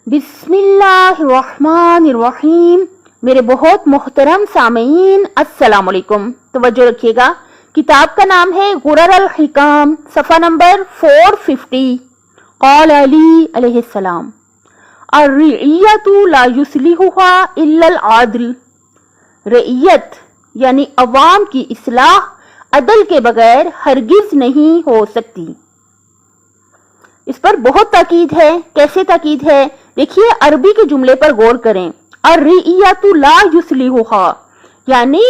بسم اللہ الرحمن الرحیم. میرے بہت محترم سامعین السلام علیکم. توجہ رکھیے گا، کتاب کا نام ہے غرر الحکام، صفحہ نمبر 450. قال علی علیہ السلام: الرعیت لا یصلحها الا العدل. رعیت یعنی عوام کی اصلاح عدل کے بغیر ہرگز نہیں ہو سکتی. اس پر بہت تاکید ہے. کیسے تاکید ہے؟ دیکھیے، عربی کے جملے پر غور کریں. الرعیت لا یصلحها یعنی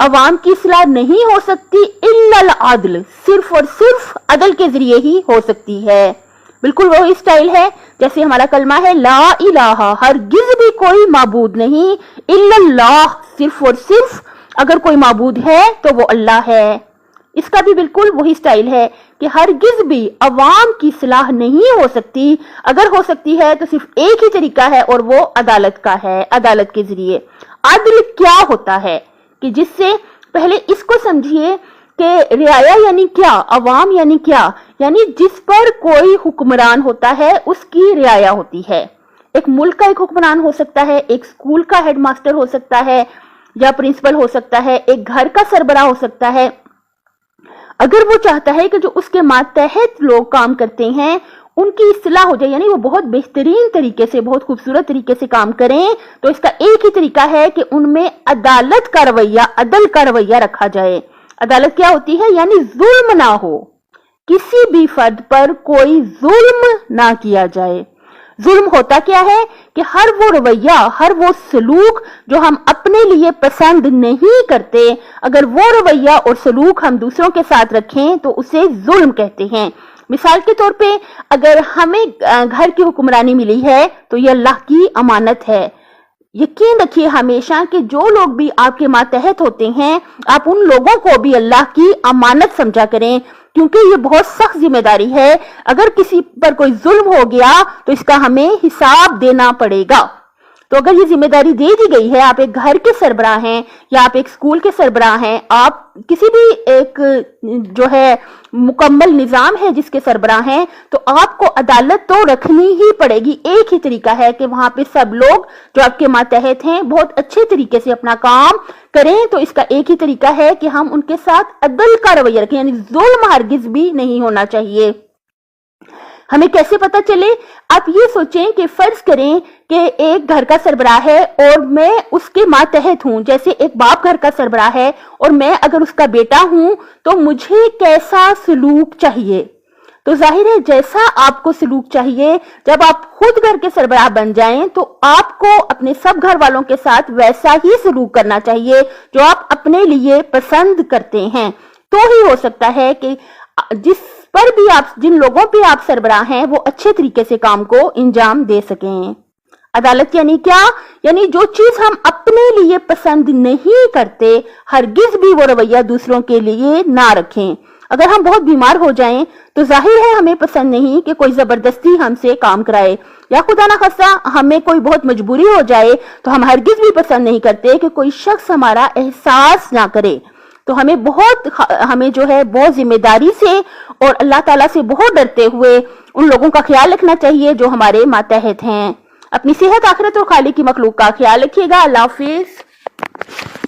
عوام کی اصلاح نہیں ہو سکتی الا العدل، صرف اور صرف عدل کے ذریعے ہی ہو سکتی ہے. بالکل وہی اسٹائل ہے جیسے ہمارا کلمہ ہے لا الہ، ہرگز بھی کوئی معبود نہیں، الا اللہ، صرف اور صرف اگر کوئی معبود ہے تو وہ اللہ ہے. اس کا بھی بالکل وہی سٹائل ہے کہ ہرگز بھی عوام کی اصلاح نہیں ہو سکتی، اگر ہو سکتی ہے تو صرف ایک ہی طریقہ ہے اور وہ عدالت کا ہے، عدالت کے ذریعے. عدل کیا ہوتا ہے کہ جس سے پہلے اس کو سمجھیے کہ رعایا یعنی کیا، عوام یعنی کیا، یعنی جس پر کوئی حکمران ہوتا ہے اس کی رعایا ہوتی ہے. ایک ملک کا ایک حکمران ہو سکتا ہے، ایک اسکول کا ہیڈ ماسٹر ہو سکتا ہے یا پرنسپل ہو سکتا ہے، ایک گھر کا سربراہ ہو سکتا ہے. اگر وہ چاہتا ہے کہ جو اس کے ماتحت لوگ کام کرتے ہیں ان کی اصلاح ہو جائے، یعنی وہ بہت بہترین طریقے سے، بہت خوبصورت طریقے سے کام کریں، تو اس کا ایک ہی طریقہ ہے کہ ان میں عدالت کا رویہ، عدل کا رویہ رکھا جائے. عدالت کیا ہوتی ہے؟ یعنی ظلم نہ ہو، کسی بھی فرد پر کوئی ظلم نہ کیا جائے. ظلم ہوتا کیا ہے کہ ہر وہ رویہ، ہر وہ سلوک جو ہم اپنے لیے پسند نہیں کرتے، اگر وہ رویہ اور سلوک ہم دوسروں کے ساتھ رکھیں تو اسے ظلم کہتے ہیں. مثال کے طور پہ اگر ہمیں گھر کی حکمرانی ملی ہے تو یہ اللہ کی امانت ہے. یقین رکھیے ہمیشہ کہ جو لوگ بھی آپ کے ماتحت ہوتے ہیں، آپ ان لوگوں کو بھی اللہ کی امانت سمجھا کریں، کیونکہ یہ بہت سخت ذمہ داری ہے. اگر کسی پر کوئی ظلم ہو گیا تو اس کا ہمیں حساب دینا پڑے گا. تو اگر یہ ذمہ داری دے دی گئی ہے، آپ ایک گھر کے سربراہ ہیں یا آپ ایک اسکول کے سربراہ ہیں، آپ کسی بھی ایک جو ہے مکمل نظام ہے جس کے سربراہ ہیں، تو آپ کو عدالت تو رکھنی ہی پڑے گی. ایک ہی طریقہ ہے کہ وہاں پہ سب لوگ جو آپ کے ماتحت ہیں بہت اچھے طریقے سے اپنا کام کریں. تو اس کا ایک ہی طریقہ ہے کہ ہم ان کے ساتھ عدل کا رویہ رکھیں، یعنی ظلم ہرگز بھی نہیں ہونا چاہیے. ہمیں کیسے پتہ چلے؟ آپ یہ سوچیں کہ فرض کریں کہ ایک گھر کا سربراہ ہے اور میں اس کے ماتحت ہوں. جیسے ایک باپ گھر کا سربراہ ہے اور میں اگر اس کا بیٹا ہوں تو مجھے کیسا سلوک چاہیے؟ تو ظاہر ہے جیسا آپ کو سلوک چاہیے، جب آپ خود گھر کے سربراہ بن جائیں تو آپ کو اپنے سب گھر والوں کے ساتھ ویسا ہی سلوک کرنا چاہیے جو آپ اپنے لیے پسند کرتے ہیں. تو ہی ہو سکتا ہے کہ جن لوگوں پہ آپ سربراہ ہیں وہ اچھے طریقے سے کام کو انجام دے سکیں. عدالت یعنی کیا؟ یعنی جو چیز ہم اپنے لیے پسند نہیں کرتے ہرگز بھی وہ رویہ دوسروں کے لیے نہ رکھیں. اگر ہم بہت بیمار ہو جائیں تو ظاہر ہے ہمیں پسند نہیں کہ کوئی زبردستی ہم سے کام کرائے، یا خدا نہ خواستہ ہمیں کوئی بہت مجبوری ہو جائے تو ہم ہرگز بھی پسند نہیں کرتے کہ کوئی شخص ہمارا احساس نہ کرے. تو ہمیں جو ہے بہت ذمہ داری سے اور اللہ تعالیٰ سے بہت ڈرتے ہوئے ان لوگوں کا خیال رکھنا چاہیے جو ہمارے ماتحت ہیں. اپنی صحت، آخرت اور خالق کی مخلوق کا خیال رکھیے گا. اللہ حافظ.